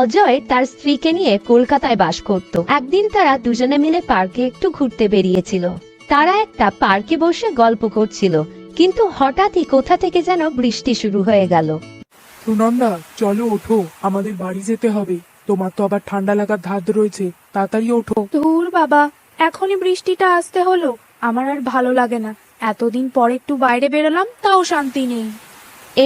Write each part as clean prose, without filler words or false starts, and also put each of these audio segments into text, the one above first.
অজয় তার স্ত্রীকে নিয়ে কলকাতায় বাস করত। একদিন তারা দুজনে মিলে পার্কে একটু ঘুরতে বেরিয়েছিল। তারা একটা পার্কে বসে গল্প করছিল, কিন্তু হঠাৎই কোথা থেকে যেন বৃষ্টি শুরু হয়ে গেল। সুনন্দা, চলো ওঠো, আমাদের বাড়ি যেতে হবে। তোমার তো আবার ঠান্ডা লাগার ধাত রয়েছে, তাড়াতাড়ি ওঠো। ধুর বাবা, এখনই বৃষ্টিটা আসতে হলো। আমার আর ভালো লাগে না। এতদিন পর একটু বাইরে বেরোলাম, তাও শান্তি নেই।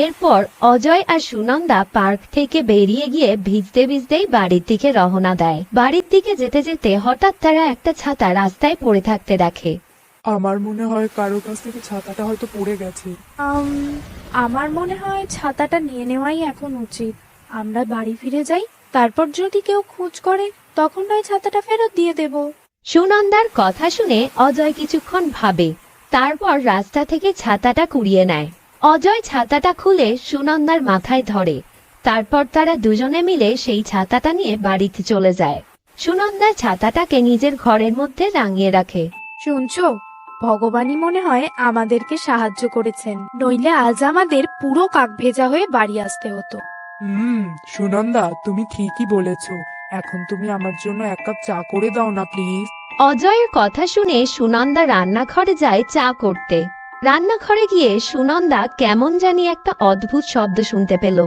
এরপর অজয় আর সুনন্দা পার্ক থেকে বেরিয়ে গিয়ে ভিজতে ভিজতেই বাড়ির দিকে রওনা দেয়। বাড়ির দিকে যেতে যেতে হঠাৎ তারা একটা ছাতা রাস্তায় পড়ে থাকতে দেখে। আমার মনে হয় কারোর কাছ থেকে ছাতাটা হয়তো পড়ে গেছে। আমার মনে হয় ছাতাটা নিয়ে নেওয়াই এখন উচিত। আমরা বাড়ি ফিরে যাই, তারপর যদি কেউ খোঁজ করে তখন নয় ছাতাটা ফেরত দিয়ে দেব। সুনন্দার কথা শুনে অজয় কিছুক্ষণ ভাবে, তারপর রাস্তা থেকে ছাতাটা কুড়িয়ে নেয়। অজয় ছাতাটা খুলে সুনন্দার মাথায় ধরে। তারপর তারা দুজনে মিলে সেই ছাতাটা নিয়ে বাড়িতে চলে যায়। সুনন্দা ছাতাটাকে নিজের ঘরের মধ্যে টাঙিয়ে রাখে। শুনছো, ভগবানই মনে হয় আমাদেরকে সাহায্য করেছেন, নইলে আজ আমাদের পুরো কাক ভেজা হয়ে বাড়ি আসতে হতো। সুনন্দা, তুমি ঠিকই বলেছো। এখন তুমি আমার জন্য এক কাপ চা করে দাও না প্লিজ। অজয়ের কথা শুনে সুনন্দা রান্নাঘরে যায় চা করতে। রান্নাঘরে গিয়ে সুনন্দা কেমন জানি একটা অদ্ভুত শব্দ শুনতে পেল।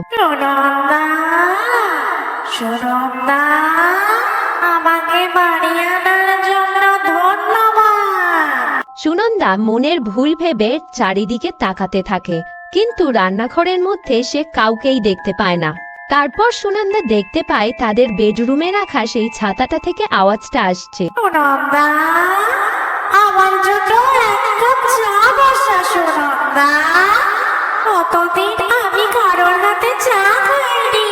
সুনন্দা মনের ভুল ভেবে চারিদিকে তাকাতে থাকে, কিন্তু রান্নাঘরের মধ্যে সে কাউকেই দেখতে পায় না। তারপর সুনন্দা দেখতে পায় তাদের বেডরুমে রাখা সেই ছাতাটা থেকে আওয়াজটা আসছে। আমার জন্য এক কাপ চা বসা সুনন্দা। কতদিন আমি কারোর হাতে চা খাইনি।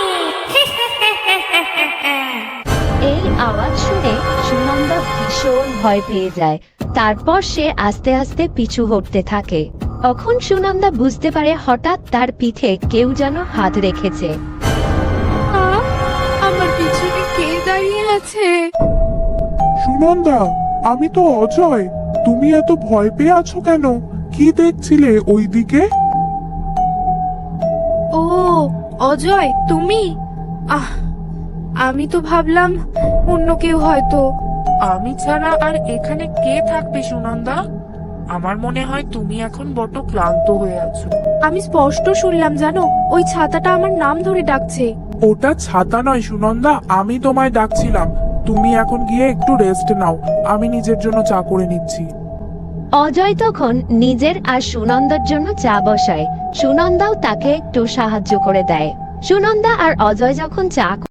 এই আওয়াজ শুনে সুনন্দা ভীষণ ভয় পেয়ে যায়। তারপর সে আস্তে আস্তে পিছু হটতে থাকে। তখন সুনন্দা বুঝতে পারে হঠাৎ তার পিঠে কেউ যেন হাত রেখেছে। আমার পিছনে কে দাঁড়িয়ে আছে? সুনন্দা, আমি তো অজয়। তুমি এত ভয় পেয়ে আছো কেন? কি দেখছিলে ওইদিকে? ও অজয়, তুমি? আমি তো ভাবলাম অন্য কেউ হয়তো। আমি ছাড়া আর এখানে কে থাকবে সুনন্দা? আমার মনে হয় তুমি এখন বড্ড ক্লান্ত হয়ে আছো। আমি স্পষ্ট শুনলাম, জানো, ওই ছাতাটা আমার নাম ধরে ডাকছে। ওটা ছাতা নয় সুনন্দা, আমি তোমায় ডাকছিলাম। তুমি এখন গিয়ে একটু রেস্ট নাও, আমি নিজের জন্য চা করে নিচ্ছি। অজয় তখন নিজের আর সুনন্দার জন্য চা বসায়। সুনন্দাও তাকে একটু সাহায্য করে দেয়। সুনন্দা আর অজয় যখন চা